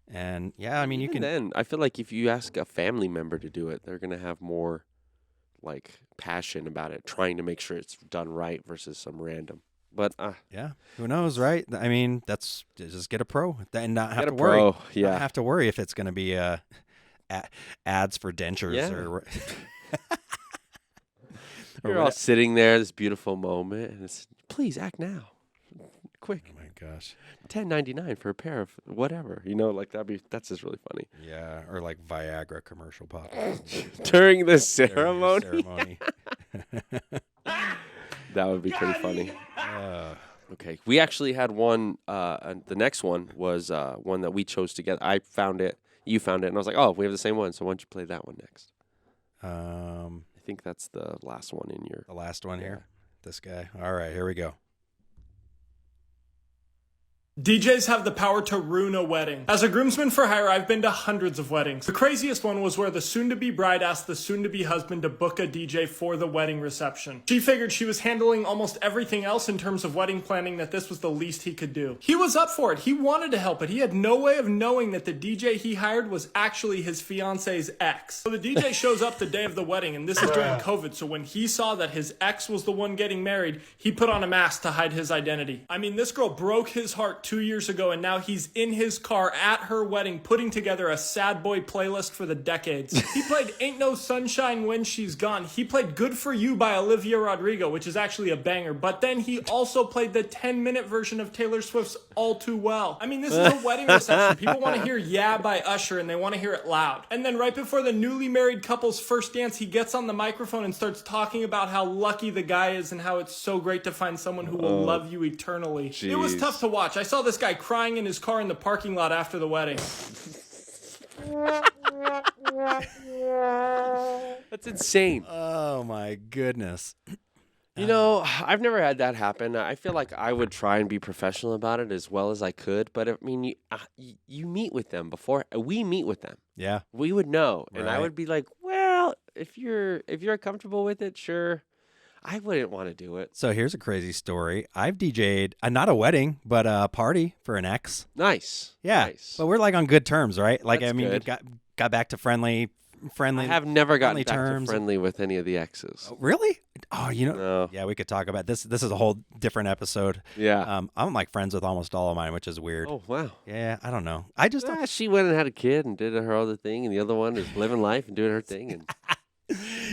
and yeah, I mean, you Even can. Then I feel like if you ask a family member to do it, they're gonna have more like passion about it, trying to make sure it's done right versus some random. But Yeah, who knows, right? I mean, that's just get a pro and not have get to a worry. pro. Yeah. Not have to worry if it's going to be ads for dentures Yeah. or. You're all sitting there, this beautiful moment, and it's please act now, quick. Oh my gosh. $10.99 for a pair of whatever, like that's just really funny. Yeah, or like Viagra commercial pop During the during your ceremony, ceremony. that would be pretty funny. Okay, we actually had one. The next one was one that we chose together. I found it, you found it, and I was like, oh, we have the same one. So why don't you play that one next? I think that's the last one in your. The last one here. This guy. All right, here we go. DJs have the power to ruin a wedding. As a groomsman for hire, I've been to hundreds of weddings. The craziest one was where the soon-to-be bride asked the soon-to-be husband to book a DJ for the wedding reception. She figured she was handling almost everything else in terms of wedding planning, that this was the least he could do. He was up for it. He wanted to help, but he had no way of knowing that the DJ he hired was actually his fiance's ex. So the DJ shows up the day of the wedding, and this is during COVID, so when he saw that his ex was the one getting married, he put on a mask to hide his identity. I mean, this girl broke his heart 2 years ago, and now he's in his car at her wedding putting together a sad boy playlist for the decades. He played Ain't No Sunshine When She's Gone. He played Good For You by Olivia Rodrigo, which is actually a banger, but then he also played the 10-minute version of Taylor Swift's All Too Well. I mean, this is a wedding reception. People want to hear Yeah by Usher, and they want to hear it loud. And then right before the newly married couple's first dance, he gets on the microphone and starts talking about how lucky the guy is and how it's so great to find someone who will love you eternally. Jeez. It was tough to watch. I saw this guy crying in his car in the parking lot after the wedding. That's insane. Oh my goodness. I've never had that happen. I feel like I would try and be professional about it as well as I could. But I mean, you meet with them before we meet with them. Yeah. We would know, and I Right. would be like, well, if you're comfortable with it, sure. I wouldn't want to do it. So here's a crazy story. I've DJ'd not a wedding, but a party for an ex. Nice. Yeah. Nice. But we're like on good terms, right? Like That's I mean, we good. got back to friendly. I have never gotten friendly back terms. to friendly with any of the exes. Oh, really? Oh, No. Yeah, we could talk about this. This is a whole different episode. Yeah. I'm like friends with almost all of mine, which is weird. Oh, wow. Yeah, I don't know. I just don't. She went and had a kid and did her other thing, and the other one is living life and doing her thing. And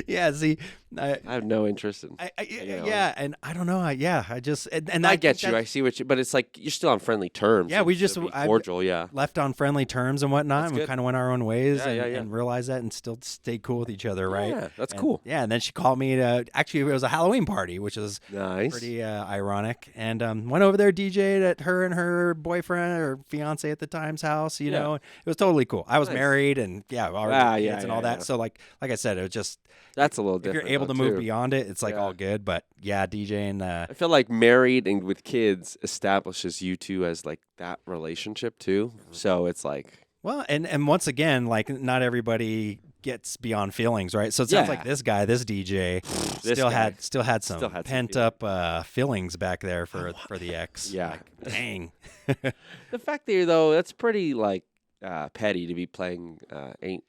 Yeah, see, I have no interest in. yeah, and I don't know. I just and I get you. I see what you. But it's like you're still on friendly terms. Yeah, we It's just to be I cordial. Yeah. left on friendly terms and whatnot, That's and we good. kind of went our own ways Yeah, yeah, yeah. and realized that and still stayed cool with each other, right? Yeah, that's And- cool. Yeah, and then she called me to actually it was a Halloween party, which is Nice. pretty ironic, and went over there, DJ'd at her and her boyfriend or fiance at the time's house. You Yeah. know, it was totally cool. I was Nice. married and already yeah, kids and all yeah, that. yeah. So like I said, it was just That's a little if different. you're able to though, move too. beyond it, it's like Yeah. all good. But yeah, DJing. I feel like married and with kids establishes you two as like that relationship too. So it's like Well, and once again, like not everybody gets beyond feelings, right? So it sounds Yeah. like this DJ, This still guy had some still had some pent up feelings back there for the ex. Yeah. Like, dang. the fact that though that's pretty like petty to be playing ain't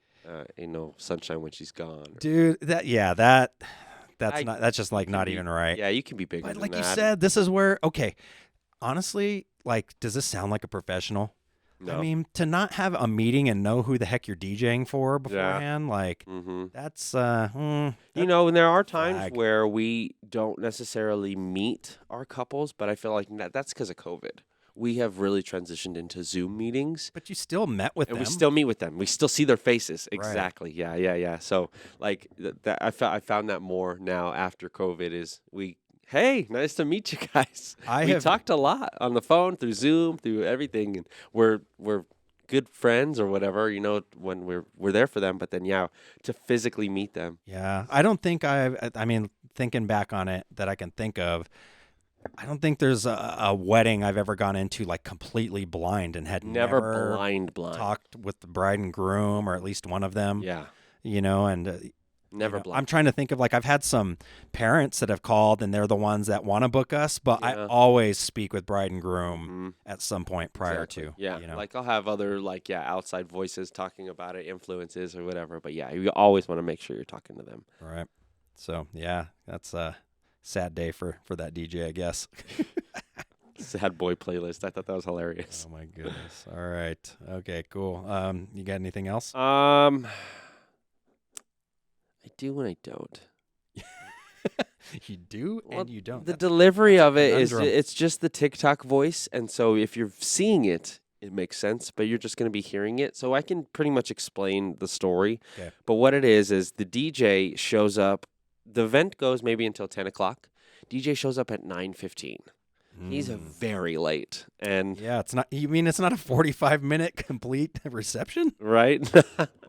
no sunshine when she's gone. Dude, that's I- that's just like can not be- even right. Yeah, you can be bigger But than like that. you said, this is where honestly, like, does this sound like a professional? No. I mean, to not have a meeting and know who the heck you're DJing for beforehand, like Mm-hmm. that's And there are times flag. where we don't necessarily meet our couples, but I feel like that's because of COVID. We have really transitioned into Zoom meetings. but you still met with And them. we still meet with them. We still see their faces. Exactly. Yeah. So, like, that I found that more now after COVID is hey, nice to meet you guys. I we have- talked a lot on the phone, through Zoom, through everything, and we're good friends or whatever, when we're there for them. But then, to physically meet them. Yeah. I don't think I mean, thinking back on it that I can think of, I don't think there's a wedding I've ever gone into like completely blind and had Never blind. talked with the bride and groom, or at least one of them. Yeah. And Never blind. I'm trying to think of, like, I've had some parents that have called and they're the ones that want to book us, but I always speak with bride and groom at some point prior to. Yeah. Like I'll have other outside voices talking about it, influences or whatever. But you always want to make sure you're talking to them. All right. So that's a sad day for that DJ, I guess. Sad boy playlist. I thought that was hilarious. Oh my goodness. All right. Okay, cool. You got anything else? I do and I don't. You do and you don't. The delivery of it it's just the TikTok voice, and so if you're seeing it, it makes sense, but you're just going to be hearing it. So I can pretty much explain the story. Okay. But what it is the DJ shows up. The event goes maybe until 10 o'clock. DJ shows up at 9:15. He's very late. And yeah, it's not. You mean it's not a 45-minute complete reception? Right?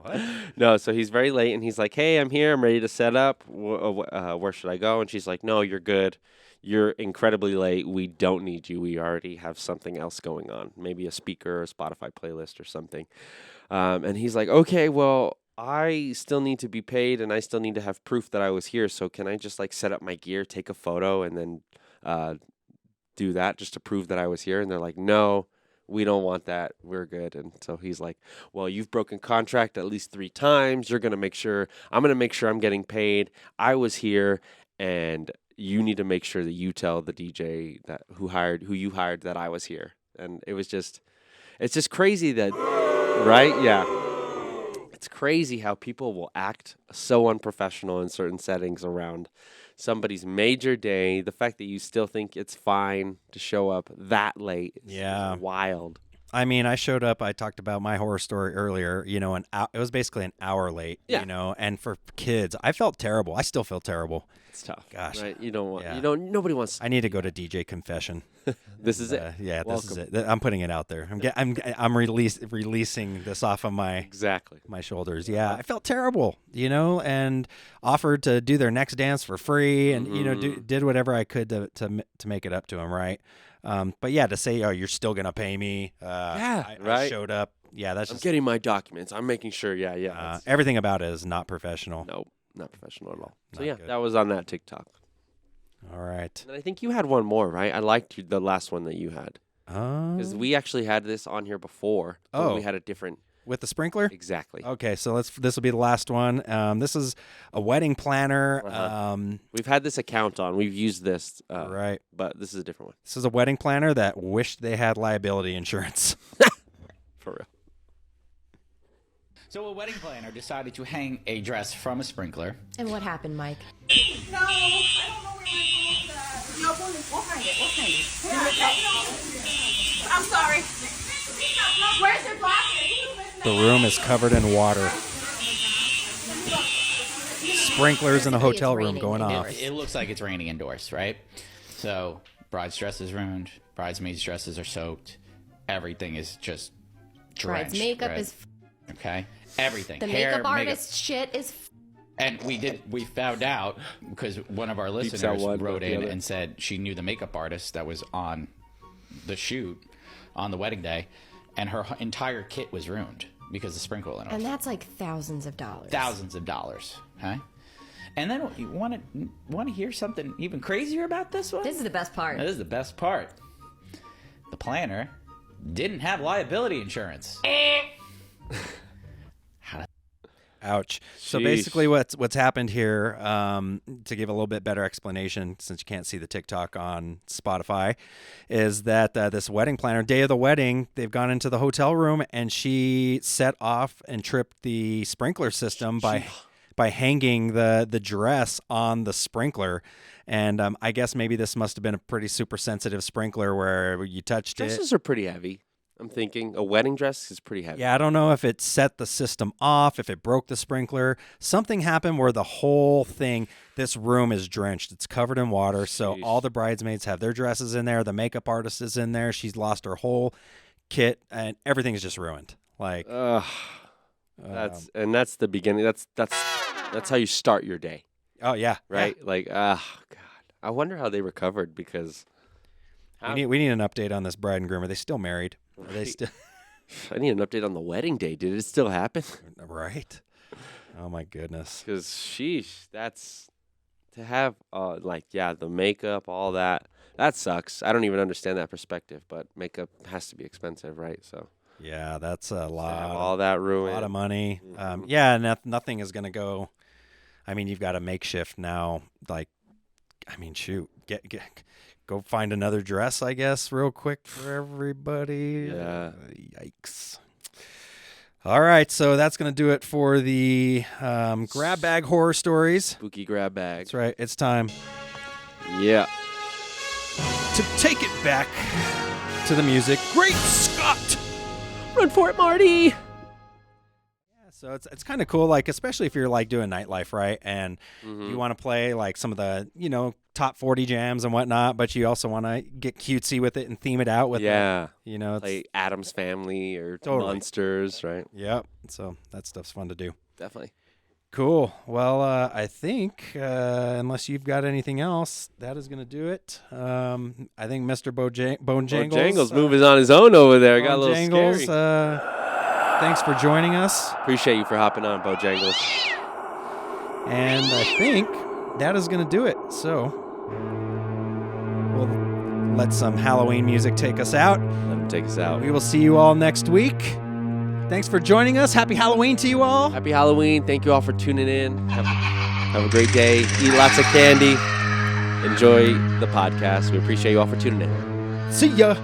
What? No, so he's very late, and he's like, hey, I'm here. I'm ready to set up. Where should I go? And she's like, no, you're good. You're incredibly late. We don't need you. We already have something else going on, maybe a speaker or a Spotify playlist or something. And he's like, okay, well, I still need to be paid, and I still need to have proof that I was here. So can I just set up my gear, take a photo, and then do that just to prove that I was here? And they're like, no, we don't want that. We're good. And so he's like, well, you've broken contract at least 3 times. I'm going to make sure I'm getting paid. I was here, and you need to make sure that you tell the DJ who you hired that I was here. And it's just crazy that, right? Yeah. It's crazy how people will act so unprofessional in certain settings around somebody's major day. The fact that you still think it's fine to show up that late is wild. I mean, I showed up. I talked about my horror story earlier. It was basically an hour late. Yeah. And for kids, I felt terrible. I still feel terrible. It's tough. Gosh, right? You don't want. Nobody wants. I need to go to DJ confession. This is it. Yeah, Welcome. This is it. I'm putting it out there. I'm releasing this off of my shoulders. Yeah, I felt terrible, and offered to do their next dance for free, and did whatever I could to make it up to them, right? But yeah, to say, oh, you're still gonna pay me. Right. I showed up. Yeah, that's I'm just getting my documents. I'm making sure. Yeah. Everything about it is not professional. Nope, not professional at all. So Not good. that was on that TikTok. All right. And I think you had one more, right? I liked the last one that you had. Because Oh, we actually had this on here before. But we had a different. with the sprinkler. Exactly. Okay, so this will be the last one. This is a wedding planner. We've had this account on. We've used this. Right. But this is a different one. This is a wedding planner that wished they had liability insurance. For real. So a wedding planner decided to hang a dress from a sprinkler. And what happened, Mike? No, I don't know where my phone is at. No, we'll find it. I'm sorry. Where's your glasses? The room is covered in water. Sprinklers in a hotel room going off. It looks like it's raining indoors, right? So bride's dress is ruined. Bridesmaids' dresses are soaked. Everything is just drenched. Bride's makeup right? is... Okay? Everything. The Hair, makeup artist shit is... And we found out because one of our listeners wrote in and said she knew the makeup artist that was on the shoot on the wedding day, and her entire kit was ruined because of sprinkle in it. And that's like thousands of dollars. Thousands of dollars, okay? And then you want to hear something even crazier about this one? This is the best part. This is the best part. The planner didn't have liability insurance. Ouch. So Sheesh. basically what's happened here, to give a little bit better explanation, since you can't see the TikTok on Spotify, is that this wedding planner, day of the wedding, they've gone into the hotel room and she set off and tripped the sprinkler system by hanging the dress on the sprinkler. And I guess maybe this must have been a pretty super sensitive sprinkler where you touched it. Dresses are pretty heavy. I'm thinking a wedding dress is pretty heavy. Yeah, I don't know if it set the system off, if it broke the sprinkler. Something happened where the whole thing, this room is drenched. It's covered in water. So all the bridesmaids have their dresses in there. The makeup artist is in there. She's lost her whole kit and everything's just ruined. Like, that's the beginning. That's how you start your day. oh yeah, Right? yeah. Like, God. I wonder how they recovered because We need an update on this bride and groom. Are they still married? Are they still I need an update on the wedding day. Did it still happen? right? Oh my goodness. Because sheesh, that's to have the makeup, all that. That sucks. I don't even understand that perspective, but makeup has to be expensive, right? So Yeah, that's a to lot. have all that A ruined. lot of money. Mhm. Yeah, nothing is gonna go. I mean, you've got a makeshift now. Like, I mean, shoot, go find another dress, I guess, real quick for everybody. Yeah. Yikes. All right, so that's gonna do it for the grab bag horror stories. Spooky grab bag. That's right. It's time Yeah. to take it back to the music. Great Scott! Run for it, Marty. Yeah, so it's kind of cool, like especially if you're like doing nightlife, right? And you want to play like some of the top 40 jams and whatnot, but you also want to get cutesy with it and theme it out with it's, like Adam's Family or Totally. Monsters, right? Yep. So that stuff's fun to do. Definitely. Cool. Well, I think unless you've got anything else, that is going to do it. I think Mr. Bojangles. Bojangles moving on his own over there. Got a little Bojangles, scary. Thanks for joining us. Appreciate you for hopping on, Bojangles. And I think that is going to do it. So we'll let some Halloween music take us out. Let him take us out. We will see you all next week. Thanks for joining us. Happy Halloween to you all. Happy Halloween. Thank you all for tuning in. Have a great day. Eat lots of candy. Enjoy the podcast. We appreciate you all for tuning in. See ya.